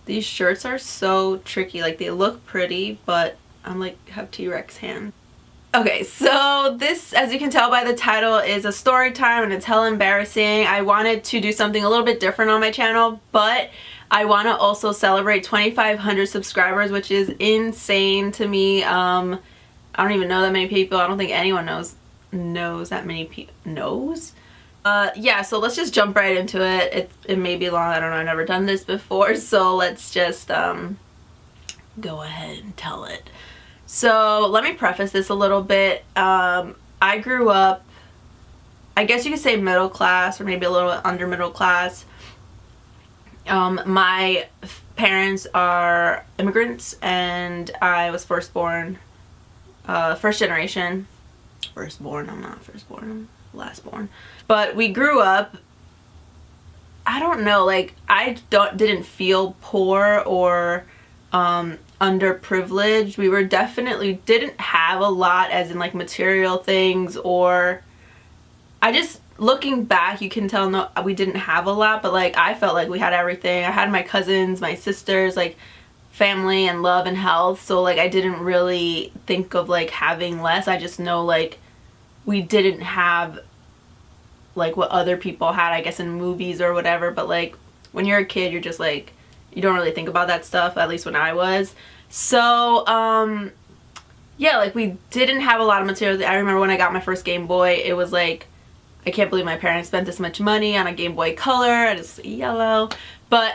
These shirts are so tricky. Like, they look pretty, but I'm like, have T-Rex hands. Okay, so this, as you can tell by the title, is a story time and it's hella embarrassing. I wanted to do something a little bit different on my channel, but I want to also celebrate 2,500 subscribers, which is insane to me. I don't even know that many people. I don't think anyone knows that many people. Yeah, so let's just jump right into it. It may be long. I don't know. I've never done this before, so let's just go ahead and tell it. So let me preface this a little bit. I grew up, I guess you could say middle class, or maybe a little bit under middle class. My parents are immigrants, and I was firstborn, first generation. Firstborn, I'm not firstborn, I'm lastborn. But we grew up, I don't know, like, didn't feel poor or underprivileged. We were definitely didn't have a lot, as in like material things, or I just, looking back, you can tell no, we didn't have a lot, but like I felt like we had everything. I had my cousins, my sisters, like family and love and health, so like I didn't really think of like having less. I just know like we didn't have like what other people had, I guess, in movies or whatever, but like when you're a kid, you're just like, you don't really think about that stuff, at least when I was. So, yeah, like we didn't have a lot of materials. I remember when I got my first Game Boy, it was like, I can't believe my parents spent this much money on a Game Boy Color, and it's yellow. But,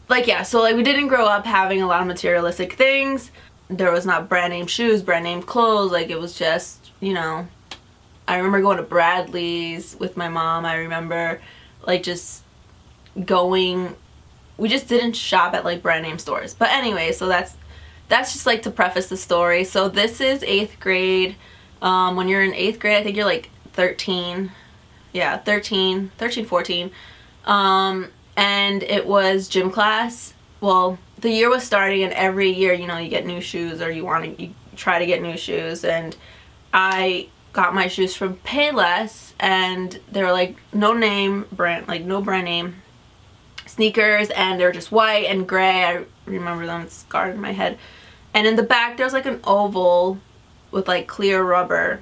like, yeah, so like we didn't grow up having a lot of materialistic things. There was not brand name shoes, brand name clothes, like it was just, you know, I remember going to Bradley's with my mom. I remember like just going, we just didn't shop at like brand name stores. But anyway, so that's just like to preface the story. So this is 8th grade. When you're in 8th grade, I think you're like 13. Yeah, 13, 14. And it was gym class. Well, the year was starting, and every year, you know, you get new shoes, or you try to get new shoes. And I got my shoes from Payless, and they were like no brand name sneakers, and they were just white and gray. I remember them, it's scarred in my head. And in the back there's like an oval with like clear rubber.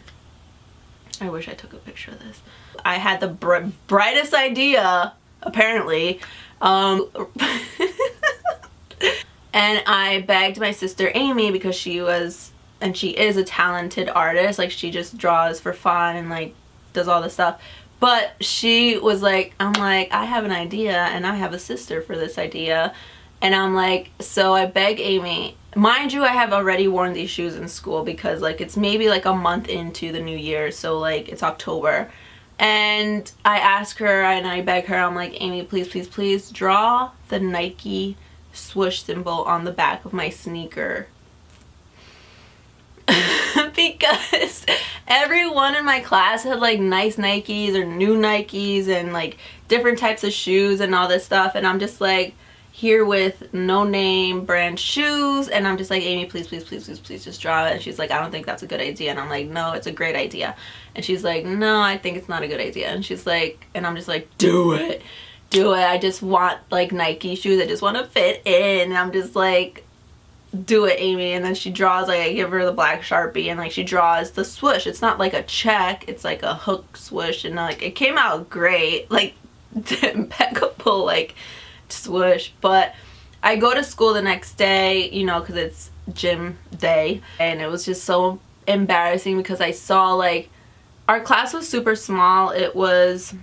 I wish I took a picture of this. I had the brightest idea, apparently, and I begged my sister Amy, because she is a talented artist. Like, she just draws for fun and like does all this stuff. But she was like, I'm like, I have an idea, and I have a sister for this idea. And I'm like, so I beg Amy. Mind you, I have already worn these shoes in school, because like it's maybe like a month into the new year, so like it's October. And I ask her and I beg her, I'm like, Amy, please, please, please draw the Nike swoosh symbol on the back of my sneaker. Because everyone in my class had like nice Nikes or new Nikes and like different types of shoes and all this stuff, and I'm just like here with no name brand shoes, and I'm just like, Amy, please, please, please, please, please just draw it. And she's like, I don't think that's a good idea. And I'm like, no, it's a great idea. And she's like, no, I think it's not a good idea. And she's like, and I'm just like, do it, I just want like Nike shoes, I just want to fit in. And I'm just like, do it, Amy. And then she draws, like, I give her the black Sharpie, and like she draws the swoosh. It's not like a check, it's like a hook swoosh, and like it came out great, like impeccable like swoosh. But I go to school the next day, you know, because it's gym day, and it was just so embarrassing because I saw like our class was super small. It was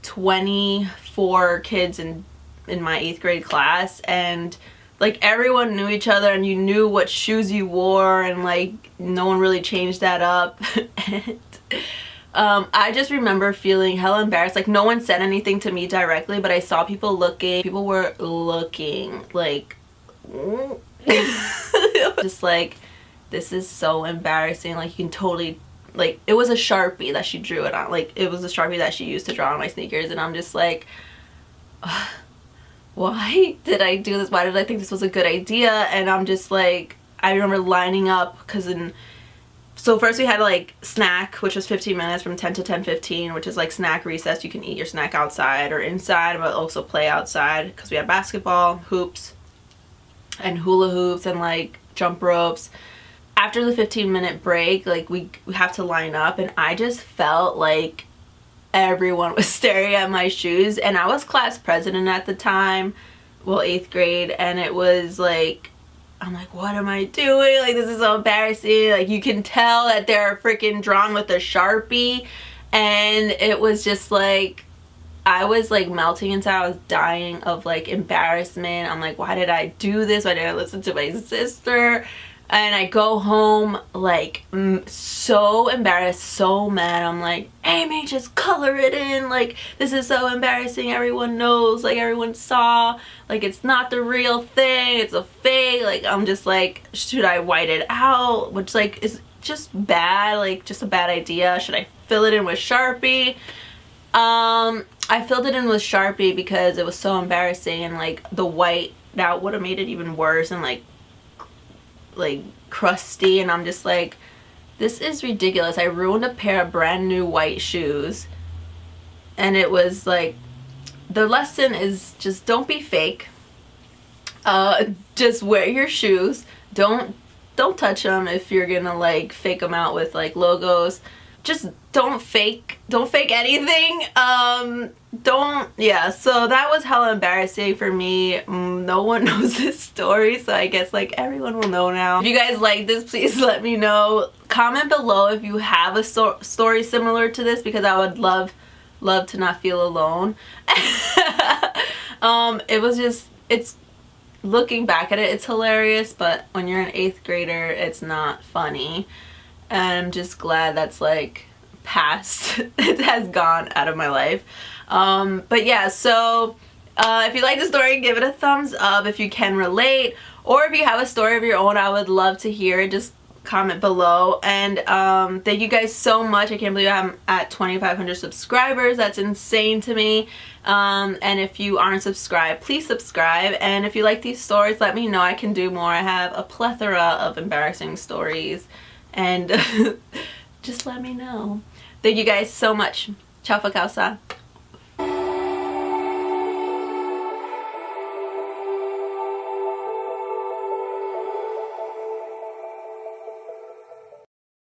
24 kids in my 8th grade class, and like everyone knew each other, and you knew what shoes you wore, and like no one really changed that up. And I just remember feeling hella embarrassed. Like, no one said anything to me directly, but I saw people looking. People were looking like just like, this is so embarrassing. Like, you can totally, like, it was a Sharpie that she drew it on. Like, it was a Sharpie that she used to draw on my sneakers, and I'm just like, why did I do this? Why did I think this was a good idea? And I'm just like, I remember lining up, because in So first we had like snack, which was 15 minutes from 10 to 10:15, which is like snack recess. You can eat your snack outside or inside, but also play outside because we had basketball, hoops, and hula hoops and like jump ropes. After the 15-minute break, like we have to line up, and I just felt like everyone was staring at my shoes, and I was class president at the time, well, 8th grade, and it was like, I'm like, what am I doing? Like, this is so embarrassing. Like, you can tell that they're freaking drawn with a Sharpie, and it was just like, I was like melting inside. I was dying of like embarrassment. I'm like, why did I do this? Why did I listen to my sister? And I go home like so embarrassed, so mad. I'm like, Amy, just color it in. Like, this is so embarrassing. Everyone knows, like everyone saw, like it's not the real thing. It's a fake. Like, I'm just like, should I white it out? Which like is just bad, like just a bad idea. Should I fill it in with Sharpie? I filled it in with Sharpie because it was so embarrassing, and like the white out would have made it even worse, and like crusty, and I'm just like, this is ridiculous. I ruined a pair of brand new white shoes. And it was like, the lesson is just don't be fake. Just wear your shoes. Don't touch them if you're gonna like fake them out with like logos. Just don't fake anything. Yeah, so that was hella embarrassing for me. No one knows this story, so I guess like everyone will know now. If you guys like this, please let me know. Comment below if you have a story similar to this, because I would love to not feel alone. It was just, it's, looking back at it, it's hilarious, but when you're an 8th grader, it's not funny. And I'm just glad that's like past. It has gone out of my life. But yeah, so if you like the story, give it a thumbs up if you can relate, or if you have a story of your own, I would love to hear it. Just comment below. And thank you guys so much. I can't believe I'm at 2,500 subscribers. That's insane to me. And if you aren't subscribed, please subscribe. And if you like these stories, let me know. I can do more. I have a plethora of embarrassing stories, and just let me know. Thank you guys so much. Ciao for causa.